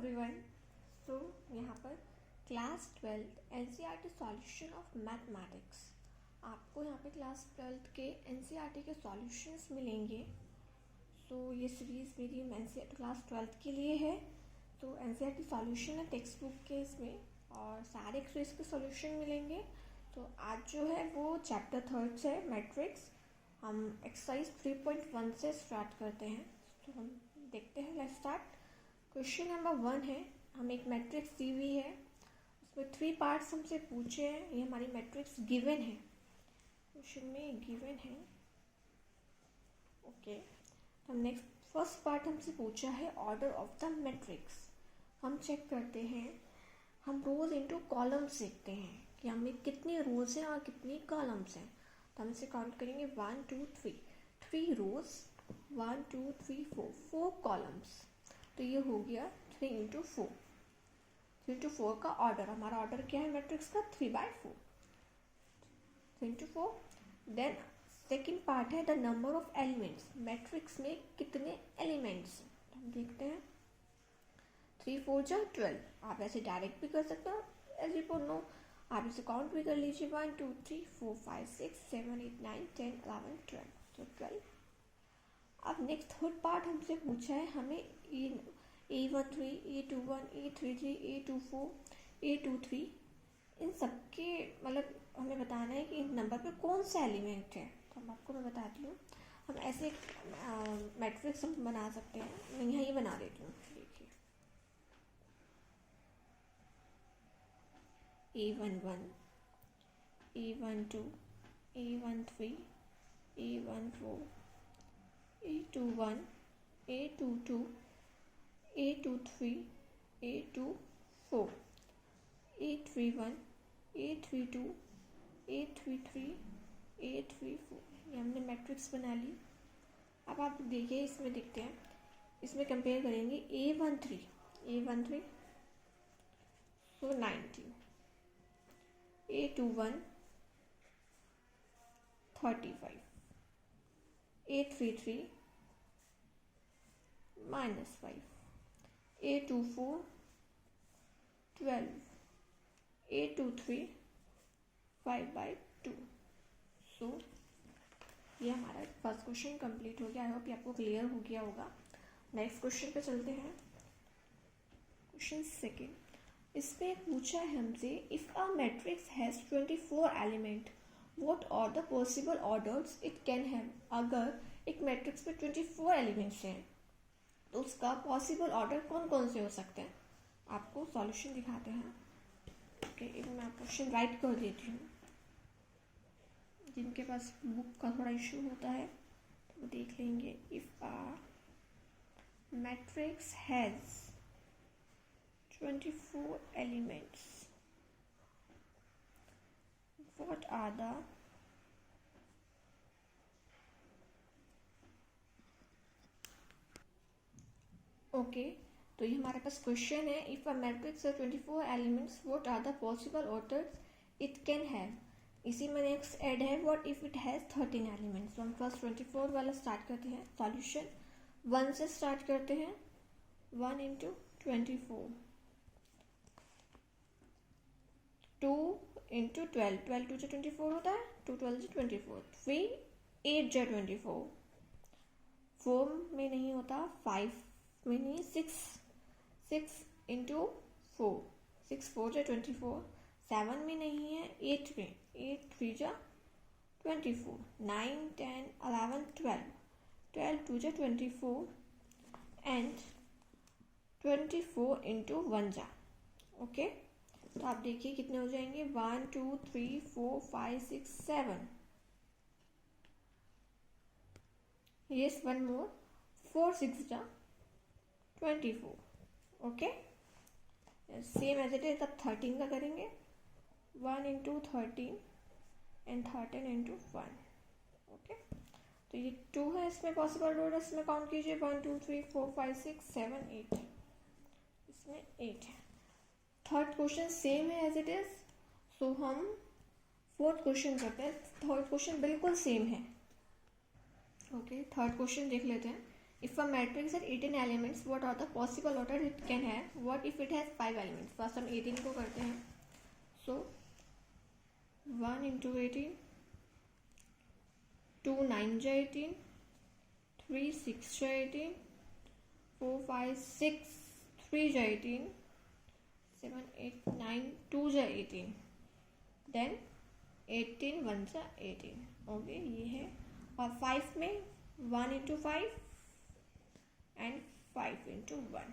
Everyone. सो यहाँ पर class 12 NCERT solution of mathematics, आपको यहाँ पे क्लास 12 के एनसीईआरटी के सॉल्यूशंस मिलेंगे। सो ये सीरीज़ मेरी क्लास 12 के लिए है। तो एनसीईआरटी सॉल्यूशन है टेक्स्ट बुक के इसमें, और सारे क्विज के सॉल्यूशन मिलेंगे। तो आज जो है वो चैप्टर 3 से मैट्रिक्स, हम एक्सरसाइज 3.1 से स्टार्ट करते हैं। तो हम देखते हैं, लेट्स स्टार्ट। क्वेश्चन नंबर 1 है, हमें एक मैट्रिक्स दी हुई है, उसमें 3 पार्ट्स हमसे पूछे हैं। ये हमारी मैट्रिक्स गिवन है, क्वेश्चन में गिवन है। ओके, हम नेक्स्ट फर्स्ट पार्ट हमसे पूछा है ऑर्डर ऑफ द मैट्रिक्स। हम चेक करते हैं, हम रोज इनटू कॉलम्स देखते हैं कि हमें कितनी रोज हैं और कितनी कॉलम्स हैं। तो हम इसे काउंट करेंगे 1 2 3 रोज, 1 2 3 4 कॉलम्स। तो ये हो गया 3 इंटू 4 का ऑर्डर। हमारा ऑर्डर क्या है मैट्रिक्स का? 3/4, 3 इंटू 4। देन सेकेंड पार्ट है the number of elements. Matrix में कितने एलिमेंट्स? हम देखते हैं 3 4 जा 12। आप ऐसे डायरेक्ट भी कर सकते हो, एज यू नो आप इसे काउंट भी कर लीजिए, 1 2 3 4 5 6 7 8 9 10 11 12। तो 12। अब नेक्स्ट थर्ड पार्ट हमसे पूछा है, हमें A13, A21, A33, A24, A23 इन सबके मतलब हमें बताना है कि इन नंबर पे कौन सा एलिमेंट है। तो हम आपको मैं बताती हूँ, हम ऐसे मैट्रिक्स हम बना सकते हैं। मैं यहाँ ये बना देती हूँ, देखिए A11, A12, A13, A14, A21, A22, A23, A24, A31, A32, A33, A34। ये हमने मैट्रिक्स बना ली। अब आप देखिए, इसमें देखते हैं, इसमें कंपेयर करेंगे A13 तो 19, A21 35, A33 -5, A24 12, A23 5/2। सो ये हमारा फर्स्ट क्वेश्चन कंप्लीट हो गया। आई होप ये आपको क्लियर हो गया होगा। नेक्स्ट क्वेश्चन पे चलते हैं। क्वेश्चन सेकेंड, इसमें पूछा है हमसे, if a matrix has 24 element what are the possible orders it can have. अगर एक मैट्रिक्स में 24 एलिमेंट्स हैं तो उसका पॉसिबल ऑर्डर कौन कौन से हो सकते हैं। आपको सॉल्यूशन दिखाते हैं। ओके, एक मैं क्वेश्चन राइट कर देती हूँ। जिनके पास बुक का थोड़ा इशू होता है तो वो देख लेंगे। If a matrix has 24 elements, what are the okay तो ये हमारे पास क्वेश्चन है, इफ अ मैट्रिक्स है 24 elements what are the possible orders it can have. इसी में नेक्स्ट ऐड है what if it has 13 elements. हम फर्स्ट 24 वाला स्टार्ट करते हैं। सॉल्यूशन 1 से स्टार्ट करते हैं। 1 इंटू 24, 2 इंटू 12, 12 2 से 24 होता है, 2 12 से 24, 3 8 जा 24, 4 में नहीं होता, 5 में नहीं, 6 इंटू 4, 6 4 जा 24, 7 में नहीं है, 8 में, 8 3 जा 24, 9 10 11 12, 12 2 जा 24 एंड 24 इंटू 1 जा। ओके, तो आप देखिए कितने हो जाएंगे, 1 2 3 4 5 6 7, यस 1 मोर, 4 6 जा 24। Okay, same as it is. अब 13 का करेंगे, 1 इंटू 13 एंड 13 इंटू 1। ओके, तो ये 2 है, इसमें पॉसिबल ऑर्डर इसमें काउंट कीजिए, 1 2 3 4 5 6 7 8, इसमें 8 है। थर्ड क्वेश्चन सेम है एज इट इज। सो हम फोर्थ क्वेश्चन करते हैं। थर्ड क्वेश्चन बिल्कुल सेम है। ओके, थर्ड क्वेश्चन देख लेते हैं। If a matrix has 18 elements, what are the possible order it can have? What if it has 5 elements? First हम 18 को करते हैं. So 1 into 18, 2 9 जा 18, 3 6 जा 18, 4 5 6 3 जा 18, 7 8 9 2 जा 18, then 18 1 जा 18. ओके, ये है. और 5 में 1 into 5 and 5 into 1.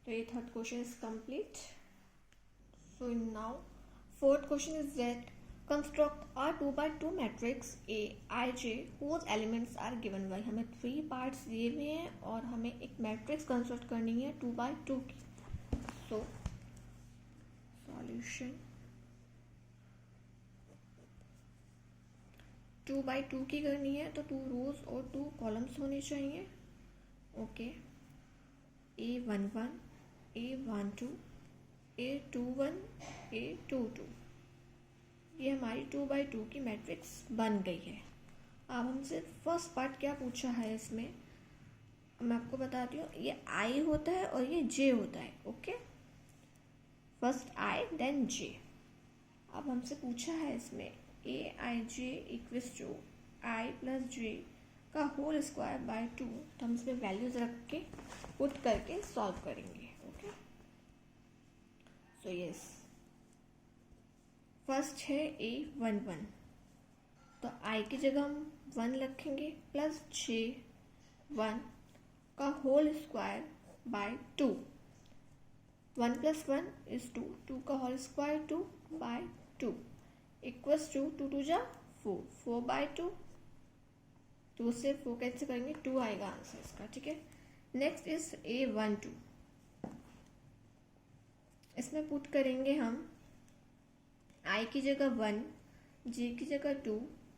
So your third question is complete. So now fourth question is that construct a 2 by 2 matrix A I J whose elements are given by. हमें 3 parts दिए हुए हैं और हमें एक मैट्रिक्स कंस्ट्रक्ट करनी है 2 by 2 की. So solution 2 by 2 की करनी है तो 2 रोज और 2 कॉलम्स होने चाहिए. Okay, A11, A12, A21, A22. ये हमारी 2 by 2 की मैट्रिक्स बन गई है. अब हमसे फर्स्ट पार्ट क्या पूछा है इसमें, मैं आपको बताती हूँ. ये I होता है और ये J होता है. Okay, first I then J. अब हमसे पूछा है इसमें AIJ equals to I plus J का होल स्क्वायर बाय 2. तो हम इसमें वैल्यूज रख के पुट करके सॉल्व करेंगे. ओके, सो यस, फर्स्ट है A11. तो I की जगह हम 1 रखेंगे प्लस J 1 का whole square by 2. 1 plus 1 is 2, 2 का whole square 2 by 2 equals to 2 2 जा 4, 4 बाय 2. 2 से 4 कैसे करेंगे, 2 आएगा आंसर इसका. ठीक है, नेक्स्ट इज A12. इसमें पुट करेंगे हम I की जगह 1, J की जगह 2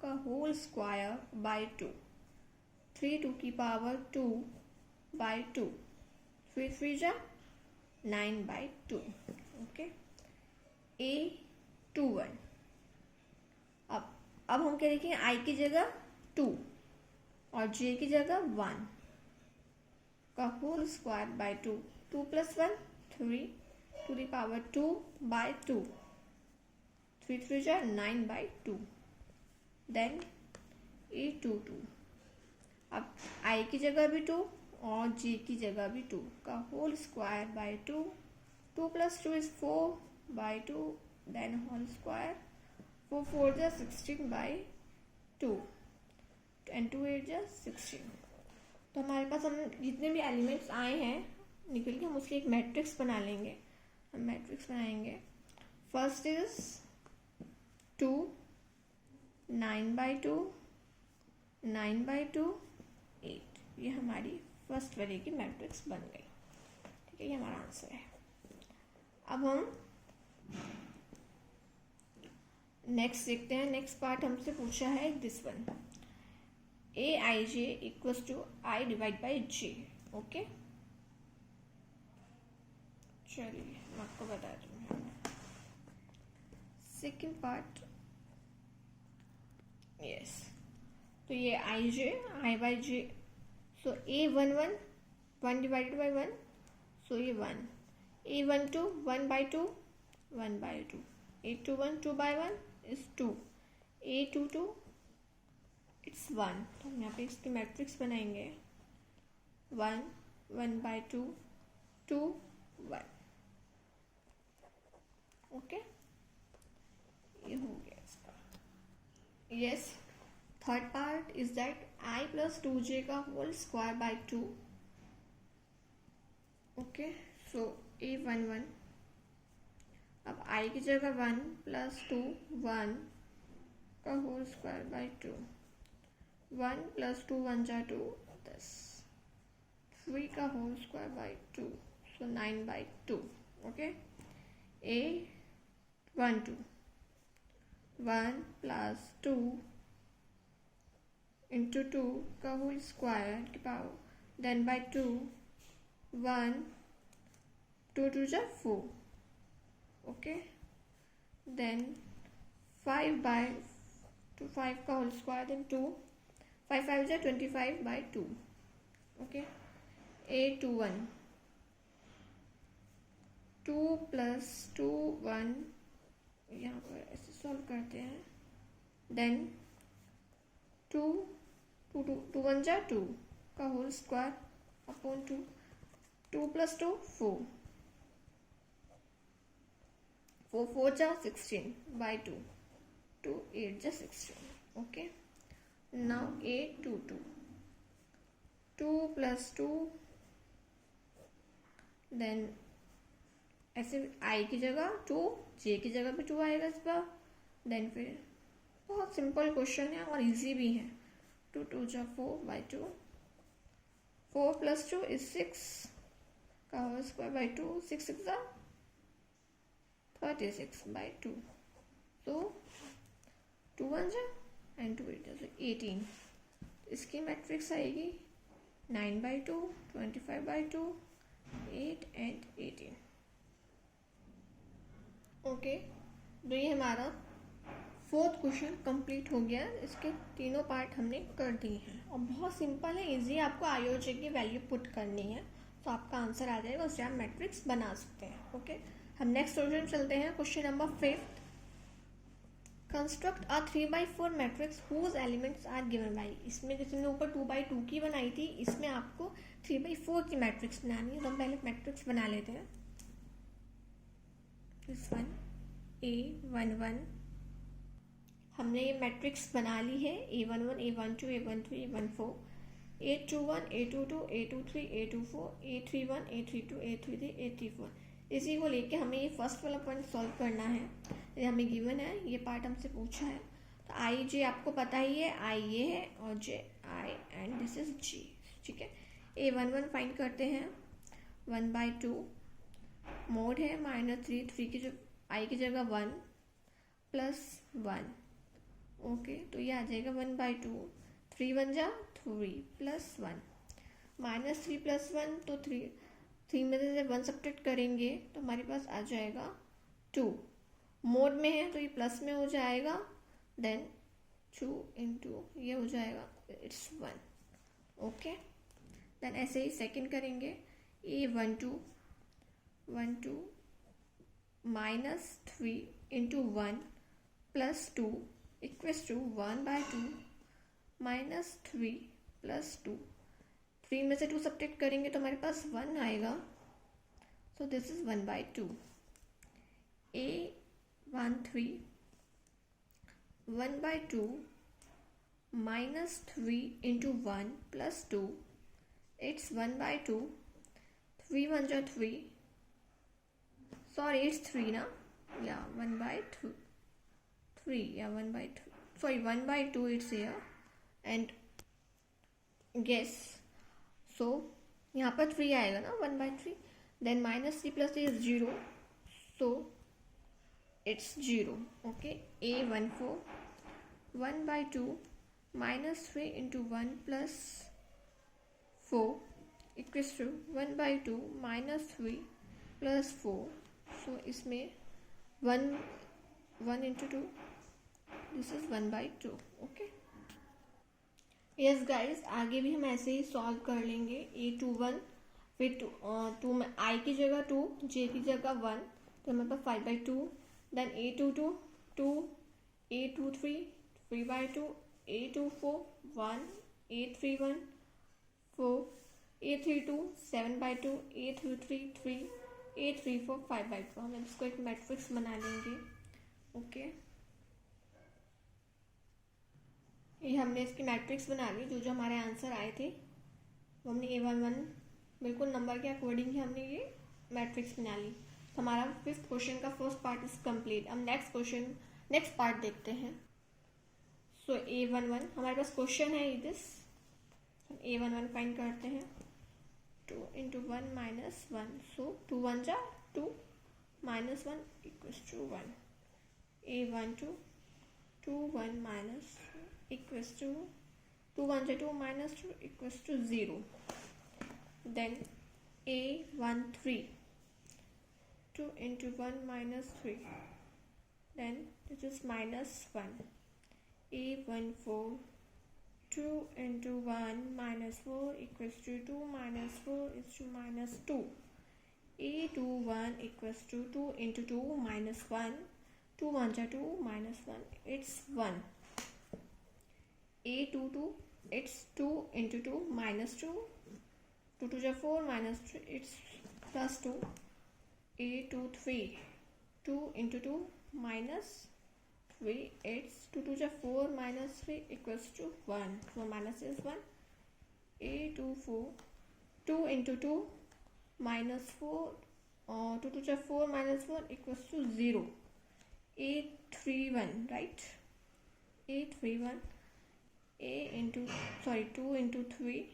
का होल स्क्वायर बाय 2. 3 2 की पावर 2 बाय 2, 3 3 जा 9 बाय 2. Okay, A21. अब हम क्या लिखेंगे, I की जगह 2 और J की जगह 1 का whole square by 2. 2 plus 1 3 to the power 2 by 2, 3 3 जा 9 बाय 2. Then A22. अब I की जगह भी 2 और J की जगह भी 2 का whole square by 2. 2 plus 2 is 4 by 2, then whole square. 4 4 जा 16 बाय 2 एंड 2 8 जा 16. तो हमारे पास हम जितने भी एलिमेंट्स आए हैं निकल के हम उसकी एक मैट्रिक्स बना लेंगे. हम मैट्रिक्स बनाएंगे. First is 2 9 by 2 9 by 2 8. ये हमारी फर्स्ट वाले की मैट्रिक्स बन गई. ठीक है, ये हमारा आंसर है. अब हम नेक्स्ट देखते हैं. नेक्स्ट पार्ट हमसे पूछा है this one, AIJ equals to I divide by J. ओके, चलिए मैं आपको बता दूँ. सेकेंड पार्ट, यस, तो ये I by J. So A11 1 divided by 1, सो ये 1. A12 1 by 2 1 by 2. A21 2 by 1 is 2. A22 it's 1. तो हम यहाँ पे इसकी मैट्रिक्स बनाएंगे 1 1 बाई 2 2 1. ओके, ये हो गया इसका. Yes, third part is that I plus 2J का whole square by 2. Okay, so A11. अब I की जगह 1 प्लस 2 1 का होल स्क्वायर बाई 2. 1 प्लस 2 1 जा 2 10. 3 का whole square by 2, so 9 by 2. Okay, A12 1 plus 2 into 2 का होल स्क्वायर की power, then by 2 1 2 2 जा 4. ओके, देन 5 बाई 2 5 का होल स्क्वायर, देन 2 5 5 जा 25 बाई 2. ओके, A21 2 प्लस 2 1, यहाँ पर ऐसे सॉल्व करते हैं, देन 2 2 2 2 1 जा 2 का होल स्क्वायर अपॉन 2, 2 प्लस 2 4, 4 4 जा 16 बाई 2, 2 8 जा 16. Okay, now A22 2 plus 2, then ऐसे I की जगह 2, J की जगह भी 2 आएगा इस बार. देन फिर बहुत सिंपल क्वेश्चन है और इजी भी है. 2 2 जा 4 बाई 2, 4 प्लस 2 इज 6 का होल स्क्वायर बाई 2, 6 6 जा 36 बाई 2. तो 2 1 जा एंड 2 8 जा 18. इसकी मैट्रिक्स आएगी 9 बाई 2, 25 बाई 2, 8 एंड 18. ओके, तो ये हमारा फोर्थ क्वेश्चन कंप्लीट हो गया. इसके तीनों पार्ट हमने कर दिए हैं और बहुत सिंपल है, इजी. आपको आईओजे की वैल्यू पुट करनी है तो आपका आंसर आ जाएगा, उससे आप मैट्रिक्स बना सकते हैं. ओके, हम नेक्स्ट क्वेश्चन चलते हैं. Question number 5, construct a 3/4 matrix whose elements are given by. इसमें जैसे हमने ऊपर 2/2 की बनाई थी, इसमें आपको 3/4 की मैट्रिक्स बनानी है. तो हम पहले मैट्रिक्स बना लेते हैं. दिस वन A11, हमने ये मैट्रिक्स बना ली है. A11 A12 A13 A14, A21 A22 A23 A24 A31 A32 A33 A34. इसी को लेके हमें ये फर्स्ट वाला पॉइंट सॉल्व करना है. ये हमें गिवन है, ये पार्ट हमसे पूछा है. तो आई जे आपको पता ही है, आई ये है और जे आई एंड दिस इज जी. ठीक है, A11 फाइंड करते हैं. 1/2 मोड है -3, 3 की जो आई की जगह 1 प्लस 1. ओके, तो ये आ जाएगा 1/2, 3 1 जा 3 प्लस 1, -3 प्लस 1, तो 3 में से 1 सब्ट्रैक्ट करेंगे तो हमारे पास आ जाएगा 2. मोड में है तो ये प्लस में हो जाएगा, देन 2 इंटू ये हो जाएगा, इट्स 1. ओके, देन ऐसे ही सेकंड करेंगे. A12 -3 into 1 plus 2 equals to 1/2 -3 plus 2. 3 में से 2 सब्ट्रैक्ट करेंगे तो हमारे पास 1 आएगा, so this is 1/2. A13 1/2 -3 into 1 plus 2, it's 1/2. 3 1 जा 3, सॉरी इट्स 3 ना, या 1/3 या 1/2, sorry 1/2 it's here and guess. so यहाँ पर 3 आएगा ना, 1/3, then -3 plus 3 is 0, so it's 0. okay, A14 1/2 -3 into 1 plus 4 equals to 1/2 -3 plus 4. so इसमें 1 into 2, this is 1/2. Okay, yes guys, आगे भी हम ऐसे ही सॉल्व कर लेंगे. A21 फिर 2 में आई की जगह 2, जे की जगह 1, तो हमारे पास 5/2. Then A22 2, A23 3/2, A24 1, A31 4, A32 7/2, A33 3, A34 5/2. हम इसको एक मैट्रिक्स बना लेंगे. ओके, ये हमने इसकी मैट्रिक्स बना ली. जो हमारे आंसर आए थे वो हमने A11 बिल्कुल नंबर के अकॉर्डिंग ही हमने ये मैट्रिक्स बना ली. तो हमारा 5th क्वेश्चन का फर्स्ट पार्ट इज कंप्लीट. हम नेक्स्ट पार्ट देखते हैं. सो A11 हमारे पास क्वेश्चन है दिस. A11 फाइंड करते हैं. 2 इंटू 1 माइनस 1, सो 2 1 जा 2 -1 equals to 1. A12 2 1 minus equals to 2 1 2 minus 2 equals to 0. Then A13 2 into 1 minus 3, then this is -1. A14 2 into 1 minus 4 equals to 2 minus 4 is to minus 2. A21 equals to 2 into 2 minus 1. 2 1 are 2 minus 1. It's 1. A22 it's 2 into 2 minus 2. 2 2 are 4 minus 3. It's plus 2. A23 2 into 2 minus 3. It's 2 2 are 4 minus 3 equals to 1. So minus is 1. A24 2 into 2 minus 4. 2 2 are 4 minus 1 equals to 0. A31, right? A31 2 into 3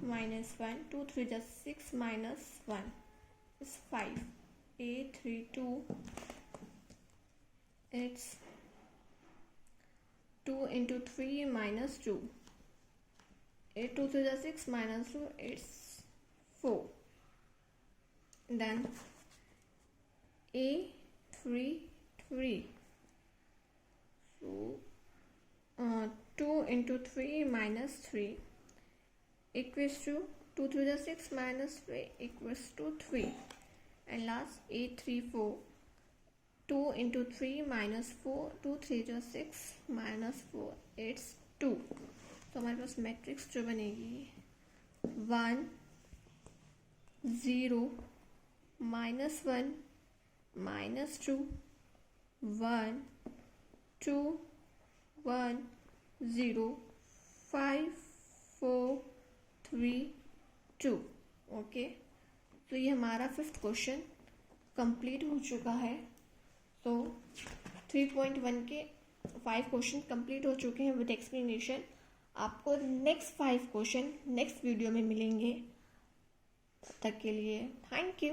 minus 1. 2 3 is 6 minus 1 is 5. A32 it's 2 into 3 minus 2. A2 3 is 6 minus 2, it's 4. Then A33 so 2 into 3 minus 3 equals to 2 3 is 6 minus 3 equals to 3. And last A34 2 into 3 minus 4. 2 3 is 6 minus 4 it's 2. तो हमारे पास matrix जो बनेगी 1 0 minus 1 minus 2 1 2 1 0 5 4 3 2. Okay, तो ये हमारा 5th question complete हो चुका है. तो 3.1 के 5 क्वेश्चन कंप्लीट हो चुके हैं विद एक्सप्लेनेशन. आपको नेक्स्ट 5 क्वेश्चन नेक्स्ट वीडियो में मिलेंगे. तब तक के लिए थैंक यू.